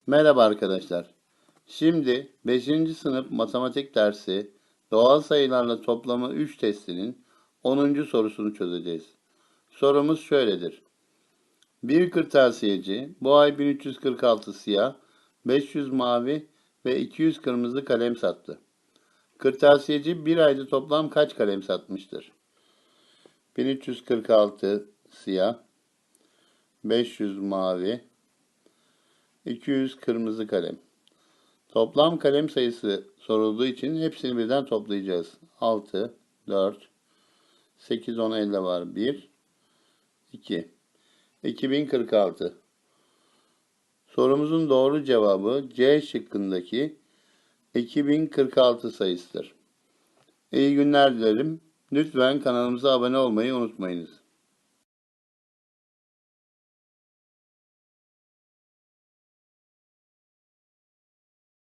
Merhaba arkadaşlar. Şimdi 5. sınıf matematik dersi doğal sayılarla toplamı 3 testinin 10. sorusunu çözeceğiz. Sorumuz şöyledir. Bir kırtasiyeci bu ay 1346 siyah, 500 mavi ve 200 kırmızı kalem sattı. Kırtasiyeci bir ayda toplam kaç kalem satmıştır? 1346 siyah, 500 mavi, 200 kırmızı kalem. Toplam kalem sayısı sorulduğu için hepsini birden toplayacağız. 6, 4, 8, 10, 50 var. 1, 2. 2046. Sorumuzun doğru cevabı C şıkkındaki 2046 sayısıdır. İyi günler dilerim. Lütfen kanalımıza abone olmayı unutmayınız.